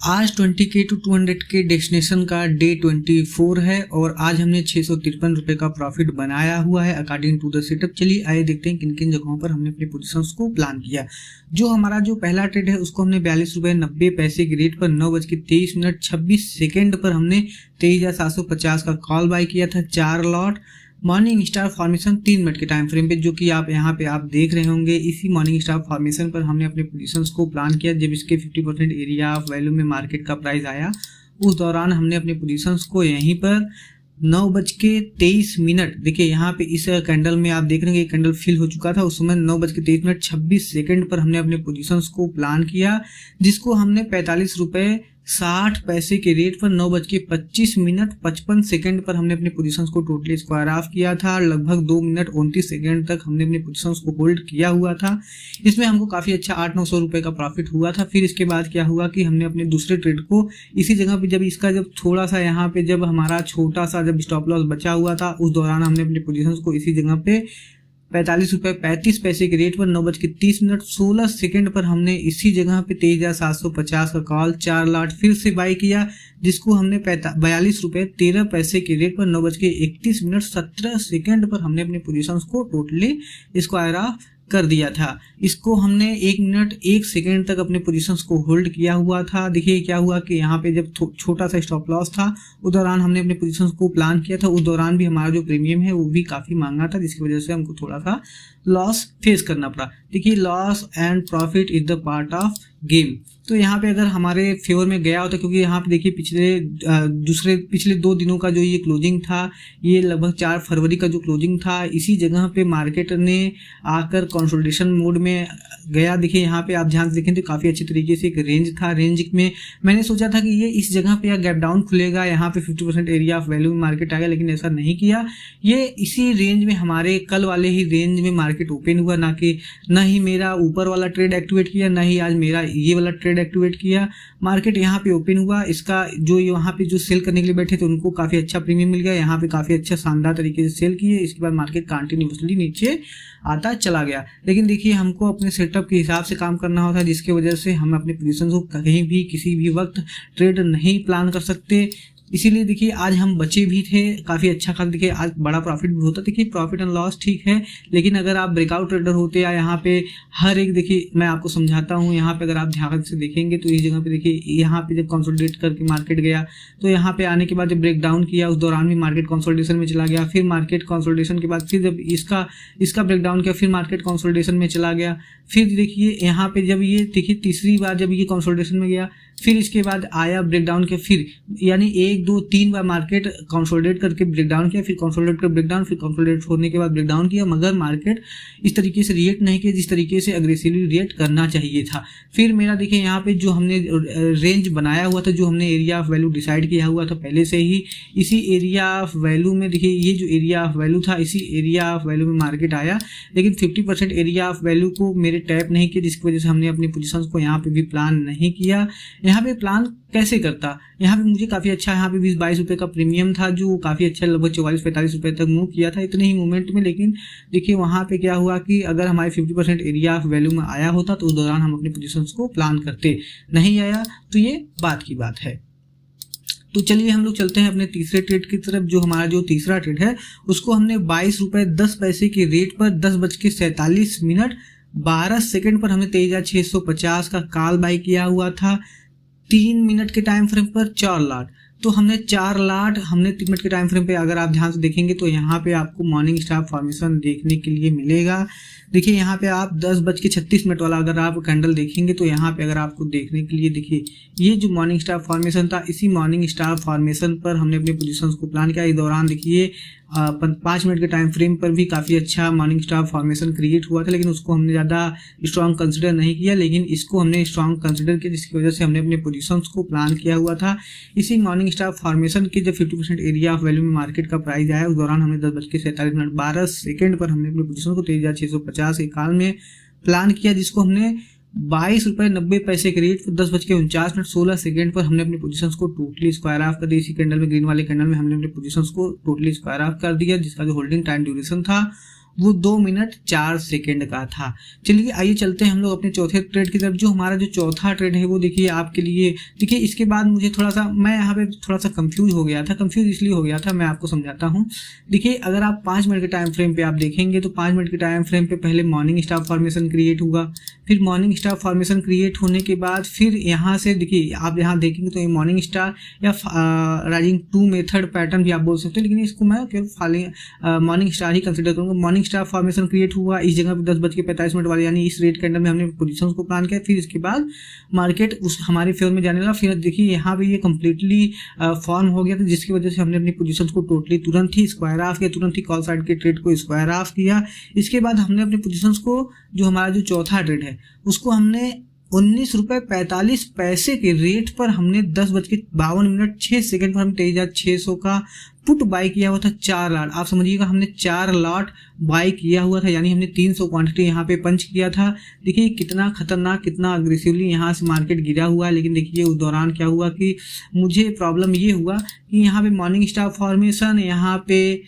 आज 20K to 200K destination का day 24 है और आज हमने 653 रुपये का प्रॉफिट बनाया हुआ है अकॉर्डिंग टू द सेटअप। चलिए आइए देखते हैं किन किन जगहों पर हमने अपने पोजीशंस को प्लान किया। जो हमारा जो पहला ट्रेड है उसको हमने 42 रुपये 90 पैसे की रेट पर 9:23:26 पर हमने 23,750 का कॉल बाय किया था 4 lot. Morning star formation 3 minute के टाइम फ्रेम पे, जो कि आप यहाँ पे आप देख रहे होंगे, इसी मॉर्निंग स्टार फॉर्मेशन पर हमने अपने पोजीशंस को प्लान किया। जब इसके 50% एरिया ऑफ वैल्यू में मार्केट का प्राइस आया उस दौरान हमने अपने पोजीशंस को यहीं पर 9:23, देखिए यहाँ पे इस कैंडल में आप देख रहे हैं कैंडल फिल हो चुका था, उस समय 9:23:26 पर हमने अपने पोजीशंस को प्लान किया, जिसको हमने 45 रुपये 60 पैसे के रेट पर 9:25:55 पर हमने अपने पोजीशंस को टोटली स्क्वायर ऑफ किया था। लगभग 2 मिनट 29 सेकेंड तक हमने अपने पोजीशंस को होल्ड किया हुआ था। इसमें हमको काफ़ी अच्छा 800-900 रुपये का प्रॉफिट हुआ था। फिर इसके बाद क्या हुआ कि हमने अपने दूसरे ट्रेड को इसी जगह पे जब थोड़ा सा यहाँ पे जब हमारा छोटा सा जब स्टॉप लॉस बचा हुआ था उस दौरान हमने अपने पोजीशंस को इसी जगह पे 45 रुपये 35 पैसे के रेट पर 9:30:16 पर हमने इसी जगह पे 23,750 का कॉल 4 लॉट फिर से बाई किया, जिसको हमने 42 रुपये 13 पैसे के रेट पर 9:31:17 पर हमने अपने पोजीशंस को टोटली स्क्वायर ऑफ कर दिया था। इसको हमने 1 मिनट 1 सेकेंड तक अपने पोजीशंस को होल्ड किया हुआ था। देखिए क्या हुआ कि यहाँ पे जब छोटा सा स्टॉप लॉस था उस दौरान हमने अपने पोजीशंस को प्लान किया था। उस दौरान भी हमारा जो प्रीमियम है वो भी काफ़ी महंगा था, जिसकी वजह से हमको थोड़ा सा लॉस फेस करना पड़ा। देखिए loss and profit is the part of game. तो यहाँ पे अगर हमारे फेवर में गया होता, क्योंकि यहाँ पे देखिए पिछले 2 दिनों का जो ये क्लोजिंग था, ये लगभग 4 फरवरी का जो क्लोजिंग था, इसी जगह पे मार्केट ने आकर कंसोलिडेशन मोड में गया। देखिए यहाँ पे आप ध्यान से देखें तो काफ़ी अच्छी तरीके से एक रेंज था। रेंज में मैंने सोचा था कि ये इस जगह पे गैप डाउन खुलेगा, यहाँ पे 50% एरिया ऑफ वैल्यू में मार्केट आएगा, लेकिन ऐसा नहीं किया। ये इसी रेंज में हमारे कल वाले ही रेंज में मार्केट ओपन हुआ, ना ही मेरा ऊपर वाला ट्रेड एक्टिवेट किया, ना ही आज मेरा ये वाला ट्रेड एक्टिवेट किया। मार्केट यहाँ पे ओपन हुआ, इसका जो यहाँ पे जो सेल करने के लिए बैठे थे उनको काफ़ी अच्छा प्रीमियम मिल गया, यहाँ पे काफ़ी अच्छा शानदार तरीके से सेल किए। इसके बाद मार्केट कंटिन्यूसली नीचे आता चला गया। लेकिन देखिए हमको अपने सेटअप के हिसाब से काम करना होता है, जिसकी वजह से हम अपने पोजीशन को कहीं भी किसी भी वक्त ट्रेड नहीं प्लान कर सकते। इसीलिए देखिए आज हम बचे भी थे काफ़ी अच्छा खासा। देखिए आज बड़ा प्रॉफिट भी होता। देखिए प्रॉफिट एंड लॉस ठीक है, लेकिन अगर आप ब्रेकआउट ट्रेडर होते या यहाँ पे हर एक, देखिए मैं आपको समझाता हूँ, यहाँ पे अगर आप ध्यान से देखेंगे तो इस जगह पे देखिए यहाँ पे जब कंसोलिडेट करके मार्केट गया तो यहाँ पे आने के बाद जब ब्रेक डाउन किया उस दौरान भी मार्केट कंसोलिडेशन में चला गया। फिर मार्केट कंसोलिडेशन के बाद फिर जब इसका ब्रेक डाउन किया फिर मार्केट कंसोलिडेशन में चला गया। फिर देखिए यहाँ पे जब ये देखिए तीसरी बार जब ये कंसोलिडेशन में गया फिर इसके बाद आया ब्रेक डाउन किया, फिर यानी 1 2 3 बार मार्केट कंसोलिडेट करके ब्रेक डाउन किया, फिर कंसोलिडेट कर ब्रेक डाउन, फिर कंसोलिडेट होने के बाद ब्रेक डाउन किया, मगर मार्केट इस तरीके से रिएक्ट नहीं किया जिस तरीके से अग्रेसिवली रिएक्ट करना चाहिए था। फिर मेरा देखिए यहाँ पे जो हमने रेंज बनाया हुआ था, जो हमने एरिया ऑफ वैल्यू डिसाइड किया हुआ था पहले से ही, इसी एरिया ऑफ वैल्यू में देखिए ये जो एरिया ऑफ वैल्यू था इसी एरिया ऑफ वैल्यू में मार्केट आया, लेकिन 50% एरिया ऑफ वैल्यू को मेरे टैप नहीं किया, जिसकी वजह से हमने अपनी पोजीशंस को यहाँ पे भी प्लान नहीं किया। यहाँ पे प्लान कैसे करता, यहाँ पे मुझे काफ़ी अच्छा यहाँ पे 20-22 रुपये का प्रीमियम था, जो काफ़ी अच्छा लगभग 44-45 रुपये तक मूव किया था इतने ही मूवमेंट में। लेकिन देखिए वहाँ पे क्या हुआ कि अगर हमारे 50% एरिया ऑफ वैल्यू में आया होता तो उस दौरान हम अपनी पोजीशंस को प्लान करते, नहीं आया तो ये बात की बात है। तो चलिए हम लोग चलते हैं अपने तीसरे ट्रेड की तरफ। जो हमारा जो तीसरा ट्रेड है उसको हमने 22 रुपये 10 पैसे के रेट पर 10:47:12 पर हमने 23,650 का कॉल बाय किया हुआ था। 3 मिनट के टाइम फ्रेम पर 4 लॉट, तो हमने 4 लॉट हमने 3 मिनट के टाइम फ्रेम पे अगर आप ध्यान से देखेंगे तो यहाँ पे आपको मॉर्निंग स्टार फॉर्मेशन देखने के लिए मिलेगा। देखिए यहाँ पे आप 10:36 वाला अगर आप कैंडल देखेंगे तो यहाँ पे अगर आपको देखने के लिए देखिए ये जो मॉर्निंग स्टार फॉर्मेशन था, इसी मॉर्निंग स्टार फॉर्मेशन पर हमने अपने पोजीशंस को प्लान किया। इस दौरान देखिए 5 मिनट के टाइम फ्रेम पर भी काफ़ी अच्छा मॉर्निंग स्टार फॉर्मेशन क्रिएट हुआ था, लेकिन उसको हमने ज़्यादा स्ट्रॉन्ग कंसिडर नहीं किया, लेकिन इसको हमने स्ट्रॉन्ग कंसिडर किया, जिसकी वजह से हमने अपने पोजीशंस को प्लान किया हुआ था। इसी मॉर्निंग स्टार फॉर्मेशन के जब 50% एरिया ऑफ वैल्यू में मार्केट का प्राइस आया उस दौरान हमने 10:47:12 पर हमने अपने पोजीशन को 23,650 के काल में प्लान किया, जिसको हमने 22 रुपये 90 पैसे के रेट 10:49:16 पर हमने अपने पोजीशंस को टोटली स्क्वायर ऑफ कर दिया। इसी कैंडल में ग्रीन वाले कैंडल में हमने अपने पोजीशंस को टोटली स्क्वायर ऑफ कर दिया, जिसका जो होल्डिंग टाइम ड्यूरेशन था वो 2 मिनट 4 सेकंड का था। चलिए आइए चलते हैं हम लोग अपने चौथे ट्रेड की तरफ। जो हमारा जो चौथा ट्रेड है वो देखिए आपके लिए, देखिए इसके बाद मुझे थोड़ा सा, मैं यहाँ पे थोड़ा सा कंफ्यूज हो गया था। कंफ्यूज इसलिए हो गया था, मैं आपको समझाता हूँ। देखिए अगर आप 5 मिनट के टाइम फ्रेम पे आप देखेंगे तो 5 मिनट के टाइम फ्रेम पे पहले मॉर्निंग स्टार फॉर्मेशन क्रिएट हुआ। फिर मॉर्निंग स्टार फॉर्मेशन क्रिएट होने के बाद फिर यहाँ से देखिए आप यहाँ देखेंगे तो ये मॉर्निंग स्टार या राइजिंग 2 मेथड पैटर्न भी आप बोल सकते हो, लेकिन इसको मैं केवल मॉर्निंग स्टार ही कंसिडर करूँगा। मॉर्निंग स्टार फॉर्मेशन क्रिएट हुआ इस जगह पे 10:45 वाले, यानी इस रेट के अंदर में हमने पोजीशंस को प्लान किया। फिर इसके बाद मार्केट उस हमारे फेवर में जाने लगा। फिर देखिए यहाँ पे ये कम्प्लीटली फॉर्म हो गया था, जिसकी वजह से हमने अपनी पोजीशंस को टोटली तुरंत ही स्क्वायर ऑफ किया, तुरंत ही कॉल साइड के ट्रेड को स्क्वायर ऑफ किया। इसके बाद हमने अपनी पोजीशंस को, जो हमारा जो चौथा ट्रेड है उसको हमने 19 रुपये 45 पैसे के रेट पर हमने 10:52 पर हम 23,600 का पुट बाई किया हुआ था 4 लॉट। आप समझिएगा हमने 4 लॉट बाई किया हुआ था, यानी हमने 300 क्वांटिटी यहाँ पे पंच किया था। देखिए कितना खतरनाक, कितना अग्रेसिवली यहाँ से मार्केट गिरा हुआ है। लेकिन देखिए उस दौरान क्या हुआ कि मुझे प्रॉब्लम ये हुआ कि यहाँ पे मॉर्निंग स्टार फॉर्मेशन, यहाँ पे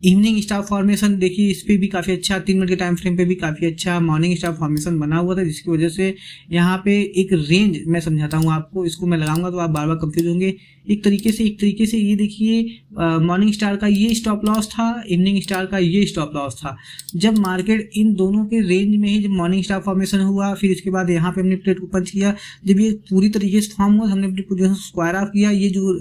इवनिंग स्टार फॉर्मेशन, देखिए इस पे भी काफ़ी अच्छा, 3 मिनट के टाइम फ्रेम पे भी काफ़ी अच्छा मॉर्निंग स्टार फॉर्मेशन बना हुआ था, जिसकी वजह से यहाँ पे एक रेंज, मैं समझाता हूँ आपको, इसको मैं लगाऊंगा तो आप बार बार कंफ्यूज होंगे। एक तरीके से ये देखिए मॉर्निंग स्टार का ये स्टॉप लॉस था, इवनिंग स्टार का ये स्टॉप लॉस था। जब मार्केट इन दोनों के रेंज में ही, जब मॉर्निंग स्टार फॉर्मेशन हुआ, फिर इसके बाद यहाँ पे हमने ट्रेड को पंच किया। जब ये पूरी तरीके से फॉर्म हुआ, हमने अपनी पोजीशन स्क्वायर ऑफ किया। ये जो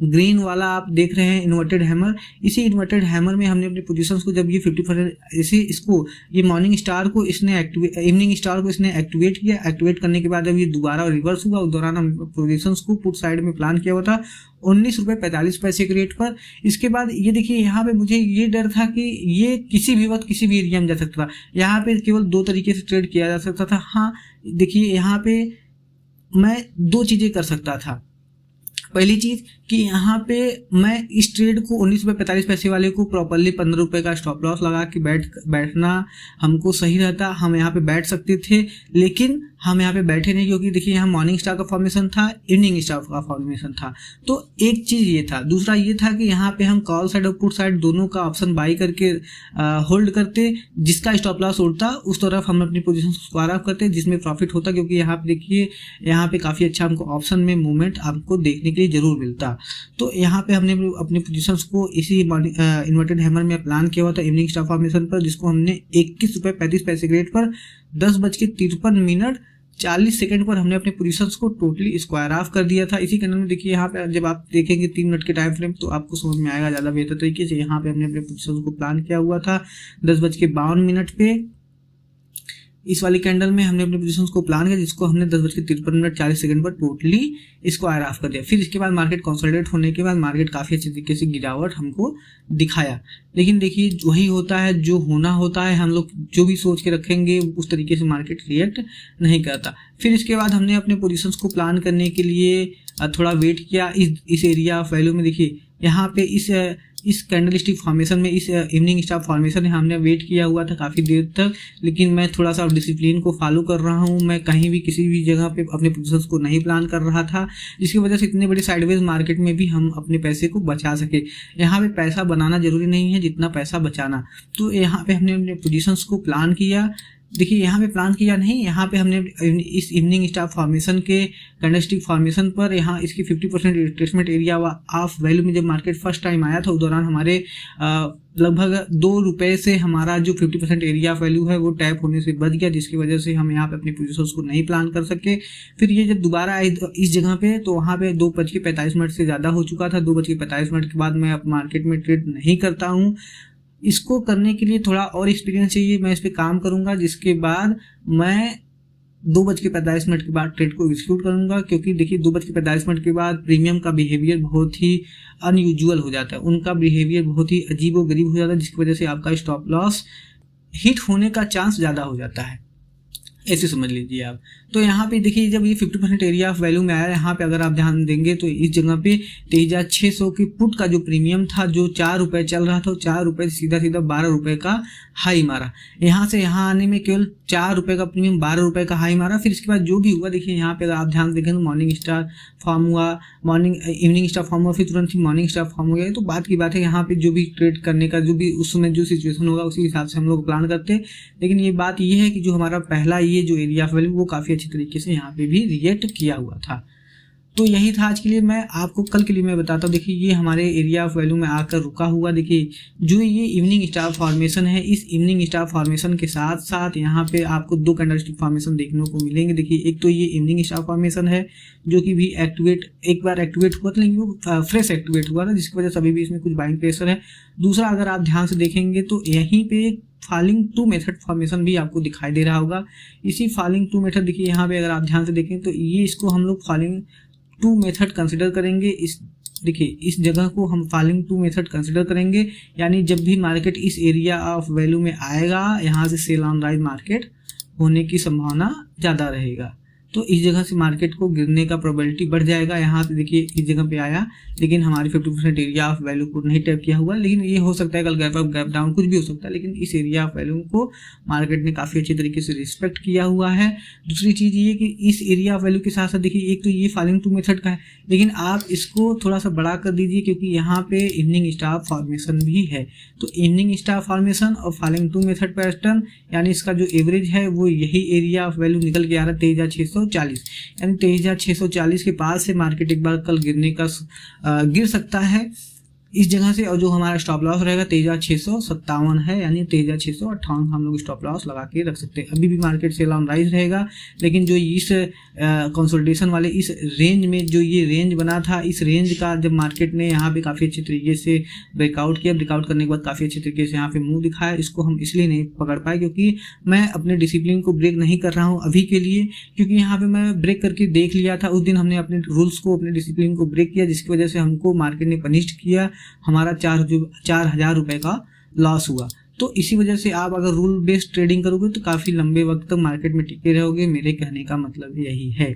ग्रीन वाला आप देख रहे हैं इन्वर्टेड हैमर, इसी इन्वर्टेड हैमर में हमने अपनी पोजीशंस को, जब ये 50% इसे इसको, ये मॉर्निंग स्टार को इसने इवनिंग स्टार को इसने एक्टिवेट किया। एक्टिवेट करने के बाद जब ये दोबारा रिवर्स हुआ, उस दौरान हम पोजीशंस को पुट साइड में प्लान किया हुआ था 19 रुपये 45 पैसे के रेट पर। इसके बाद ये देखिए यहाँ पे मुझे ये डर था कि ये किसी भी वक्त किसी भी एरिया में जा सकता था। यहाँ पे केवल 2 तरीके से ट्रेड किया जा सकता था। हाँ देखिए यहाँ पे मैं 2 चीज़ें कर सकता था। पहली चीज कि यहाँ पे मैं इस ट्रेड को 19 रुपये 45 पैसे वाले को प्रॉपरली 15 रुपये का स्टॉप लॉस लगा के बैठना हमको सही रहता, हम यहाँ पे बैठ सकते थे। लेकिन हम यहाँ पे बैठे नहीं, क्योंकि देखिए यहाँ मॉर्निंग स्टार का फॉर्मेशन था, इवनिंग स्टार का फॉर्मेशन था। तो एक चीज़ ये था। दूसरा ये था कि यहाँ पे हम कॉल साइड और पुट साइड दोनों का ऑप्शन बाई करके होल्ड करते, जिसका स्टॉप लॉस उड़ता उस तरफ हम अपनी पोजीशन स्क्वायर ऑफ करते, जिसमें प्रॉफिट होता। क्योंकि यहाँ पे देखिए यहाँ पे काफ़ी अच्छा हमको ऑप्शन में मूवमेंट आपको देखने के लिए जरूर मिलता। तो यहाँ पे हमने अपने पोजीशंस को इसी इन्वर्टेड हैमर में प्लान किया हुआ था इवनिंग स्टार फॉर्मेशन पर, जिसको हमने 21 रुपये 35 पैसे के रेट पर 10:53 पर हमने अपने पोजीशंस को टोटली स्क्वायर ऑफ कर दिया था। इसी कंडीशन में देखिए यहाँ पे जब आप देखेंगे 3 मिनट के टाइम फ्रेम, तो आपको समझ में आएगा ज़्यादा बेहतर तरीके से। यहाँ पे हमने अपने पोजीशंस को प्लान किया हुआ था 10:52 पे। इस वाली कैंडल में हमने अपने पोजीशंस को प्लान किया, जिसको हमने 10:53 पर टोटली स्क्वायर ऑफ कर दिया। फिर इसके बाद मार्केट कंसोलिडेट होने के बाद मार्केट काफ़ी अच्छे तरीके से गिरावट हमको दिखाया। लेकिन देखिए वही होता है जो होना होता है, हम लोग जो भी सोच के रखेंगे उस तरीके से मार्केट रिएक्ट नहीं करता। फिर इसके बाद हमने अपने पोजीशंस को प्लान करने के लिए थोड़ा वेट किया इस एरिया ऑफ वैल्यू में। देखिए यहाँ पे इस कैंडलस्टिक फॉर्मेशन में, इस इवनिंग स्टार फॉर्मेशन में हमने वेट किया हुआ था काफ़ी देर तक। लेकिन मैं थोड़ा सा डिसिप्लिन को फॉलो कर रहा हूँ, मैं कहीं भी किसी भी जगह पे अपने पोजीशंस को नहीं प्लान कर रहा था, जिसकी वजह से इतने बड़े साइडवेज मार्केट में भी हम अपने पैसे को बचा सके। यहाँ पे पैसा बनाना जरूरी नहीं है जितना पैसा बचाना। तो यहाँ पे हमने अपने पोजीशंस को प्लान किया। देखिए यहाँ पे प्लान किया नहीं, यहाँ पे हमने इस इवनिंग स्टार फॉर्मेशन के कैंडलस्टिक फॉर्मेशन पर यहाँ इसकी 50% रिट्रेसमेंट एरिया ऑफ वैल्यू में जब मार्केट फर्स्ट टाइम आया था, उस दौरान हमारे लगभग 2 रुपये से हमारा जो 50% एरिया ऑफ वैल्यू है वो टैप होने से बच गया, जिसकी वजह से हम यहाँ पे अपनी पोजीशंस को नहीं प्लान कर सके। फिर ये जब दोबारा आए इस जगह पे, तो वहाँ पे 2:45 से ज़्यादा हो चुका था। 2:45 के बाद मैं अब मार्केट में ट्रेड नहीं करता हूँ। इसको करने के लिए थोड़ा और एक्सपीरियंस चाहिए, मैं इस पर काम करूंगा, जिसके बाद मैं 2:45 के बाद ट्रेड को एग्जीक्यूट करूंगा। क्योंकि देखिए 2:45 के बाद प्रीमियम का बिहेवियर बहुत ही अनयूजुअल हो जाता है, उनका बिहेवियर बहुत ही अजीबोगरीब हो जाता है, जिसकी वजह से आपका स्टॉप लॉस हिट होने का चांस ज़्यादा हो जाता है। ऐसे समझ लीजिए आप। तो यहाँ पे देखिए जब ये 50% एरिया ऑफ वैल्यू में आया, यहाँ पे अगर आप ध्यान देंगे तो इस जगह पे 23,600 की पुट का जो प्रीमियम था जो 4 रुपये चल रहा था, 4 रुपये से सीधा 12 रुपये का हाई मारा। यहाँ से यहाँ आने में केवल 4 रुपये का प्रीमियम 12 रुपये का हाई मारा। फिर इसके बाद जो भी हुआ देखिए यहाँ पे अगर आप ध्यान देखें तो मॉर्निंग स्टार फॉर्म हुआ, इवनिंग स्टार फॉर्म हुआ, फिर तुरंत ही मॉर्निंग स्टार फॉर्म हो गया। तो बात की बात है, यहाँ पे जो भी ट्रेड करने का जो भी उस समय जो सिचुएशन होगा उसी हिसाब से हम लोग प्लान करते हैं। लेकिन ये बात ये है कि जो हमारा पहला ये जो एरिया ऑफ वैल्यू वो काफ़ी अच्छी तरीके से यहाँ पे भी रिएक्ट किया हुआ था। तो यही था आज के लिए। मैं आपको कल के लिए मैं बताता हूँ। देखिए ये हमारे एरिया ऑफ वैल्यू में आकर रुका हुआ। देखिए जो ये इवनिंग स्टार फॉर्मेशन है, इस इवनिंग स्टार फॉर्मेशन के साथ साथ यहाँ पे आपको 2 कैंडलस्टिक फॉर्मेशन देखने को मिलेंगे। देखिए एक तो ये इवनिंग स्टार फॉर्मेशन है जो कि भी एक बार एक्टिवेट हुआ था, लेकिन वो फ्रेश एक्टिवेट हुआ था, जिसकी वजह से अभी भी इसमें कुछ बाइंग प्रेशर है। दूसरा अगर आप ध्यान से देखेंगे तो यहीं पे फॉलिंग टू मेथड फॉर्मेशन भी आपको दिखाई दे रहा होगा। इसी फॉलिंग टू मेथड देखिए यहाँ पे अगर आप ध्यान से देखें तो ये इसको हम लोग फॉलिंग टू मेथड कंसिडर करेंगे। इस देखिए इस जगह को हम फॉलिंग टू मेथड कंसिडर करेंगे, यानी जब भी मार्केट इस एरिया ऑफ वैल्यू में आएगा यहाँ से सेल ऑन राइज मार्केट होने की संभावना ज़्यादा रहेगा। तो इस जगह से मार्केट को गिरने का प्रोबेबिलिटी बढ़ जाएगा। यहाँ पे देखिए इस जगह पे आया, लेकिन हमारी 50% एरिया ऑफ वैल्यू को नहीं टैप किया हुआ। लेकिन ये हो सकता है कल गैप अप गैप डाउन कुछ भी हो सकता है, लेकिन इस एरिया ऑफ वैल्यू को मार्केट ने काफ़ी अच्छे तरीके से रिस्पेक्ट किया हुआ है। दूसरी चीज़ ये कि इस एरिया ऑफ वैल्यू के साथ साथ देखिए एक तो ये फॉलिंग टू मेथड का है, लेकिन आप इसको थोड़ा सा बड़ा कर दीजिए क्योंकि यहाँ पे इवनिंग स्टार फॉर्मेशन भी है। तो इवनिंग स्टार फॉर्मेशन और फॉलिंग टू मेथड पैटर्न, यानी इसका जो एवरेज है वो यही एरिया ऑफ वैल्यू निकल के आ रहा है 23,640, यानी 23,640 के पास से मार्केट एक बार कल गिर सकता है इस जगह से। और जो हमारा स्टॉप लॉस रहेगा 23,657 है, यानी 23,658 हम लोग स्टॉप लॉस लगा के रख सकते हैं। अभी भी मार्केट सेल ऑन राइज रहेगा, लेकिन जो इस कंसोलिडेशन वाले इस रेंज में जो ये रेंज बना था, इस रेंज का जब मार्केट ने यहाँ पे काफ़ी अच्छे तरीके से ब्रेकआउट किया, ब्रेकआउट करने के बाद काफ़ी अच्छे तरीके से यहाँ पे मुंह दिखाया, इसको हम इसलिए नहीं पकड़ पाए क्योंकि मैं अपने डिसिप्लिन को ब्रेक नहीं कर रहा हूँ अभी के लिए, क्योंकि यहाँ पे मैं ब्रेक करके देख लिया था। उस दिन हमने अपने रूल्स को, अपने डिसिप्लिन को ब्रेक किया, जिसकी वजह से हमको मार्केट ने पनिश्ड किया, हमारा 4,000 रुपये का लॉस हुआ। तो इसी वजह से आप अगर रूल बेस्ड ट्रेडिंग करोगे तो काफ़ी लंबे वक्त तक मार्केट में टिके रहोगे। मेरे कहने का मतलब यही है।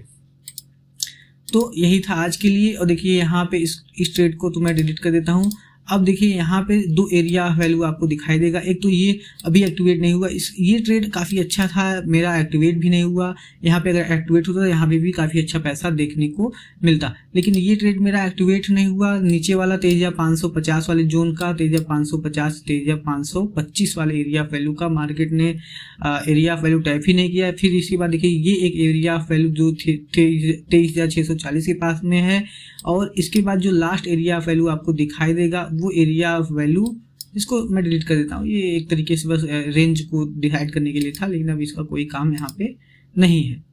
तो यही था आज के लिए। और देखिए यहाँ पे इस ट्रेड को तो मैं डिलीट कर देता हूँ। अब देखिए यहाँ पे 2 एरिया वैल्यू आपको दिखाई देगा। एक तो ये अभी एक्टिवेट नहीं हुआ, ये ट्रेड काफ़ी अच्छा था, मेरा एक्टिवेट भी नहीं हुआ। यहाँ पे अगर एक्टिवेट होता तो यहाँ पे भी काफ़ी अच्छा पैसा देखने को मिलता, लेकिन ये ट्रेड मेरा एक्टिवेट नहीं हुआ। नीचे वाला 23,550 वाले जोन का 23,550 23,525 वाले एरिया वैल्यू का मार्केट ने एरिया वैल्यू टैप ही नहीं किया। फिर इसके बाद देखिए ये एक एरिया वैल्यू जो 23,640 के पास में है, और इसके बाद जो लास्ट एरिया वैल्यू आपको दिखाई देगा वो एरिया ऑफ वैल्यू, इसको मैं डिलीट कर देता हूँ। ये एक तरीके से बस रेंज को डिसाइड करने के लिए था, लेकिन अब इसका कोई काम यहाँ पे नहीं है।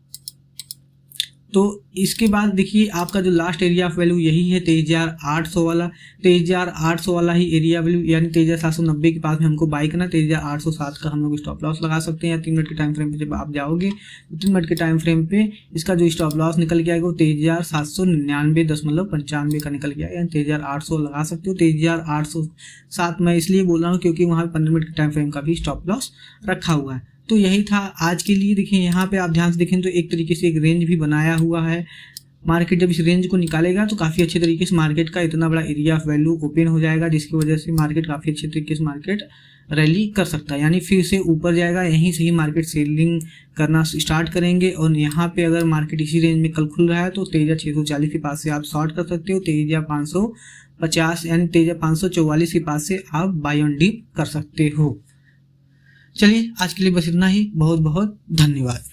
तो इसके बाद देखिए आपका जो लास्ट एरिया ऑफ वैल्यू यही है 23,800 वाला। 23,800 वाला ही एरिया वैल्यू, यानी 23,790 के पास में हमको बाई करना। 23,807 का हम लोग स्टॉप लॉस लगा सकते हैं। या 3 मिनट के टाइम फ्रेम पे जब आप जाओगे तो 3 मिनट के टाइम फ्रेम पे इसका जो स्टॉप लॉस निकल के आएगा वो 23,799.95 का निकल गया, यानी 23,800 लगा सकते हो। 23,807 मैं इसलिए बोल रहा हूँ क्योंकि वहाँ पे 15 मिनट के टाइम फ्रेम का भी स्टॉप लॉस रखा हुआ है। तो यही था आज के लिए। देखिए यहाँ पे आप ध्यान से देखें तो एक तरीके से एक रेंज भी बनाया हुआ है। मार्केट जब इस रेंज को निकालेगा तो काफ़ी अच्छे तरीके से मार्केट का इतना बड़ा एरिया ऑफ वैल्यू ओपन हो जाएगा, जिसकी वजह से मार्केट काफ़ी अच्छे तरीके से मार्केट रैली कर सकता है, यानी फिर से ऊपर जाएगा। यहीं से ही मार्केट सेलिंग करना स्टार्ट करेंगे। और यहाँ पे अगर मार्केट इसी रेंज में कल खुल रहा है तो 23,640 के पास से आप शॉर्ट कर सकते हो। 23,550 यानी 23,544 के पास से आप बाय ऑन डिप कर सकते हो। चलिए आज के लिए बस इतना ही। बहुत बहुत धन्यवाद।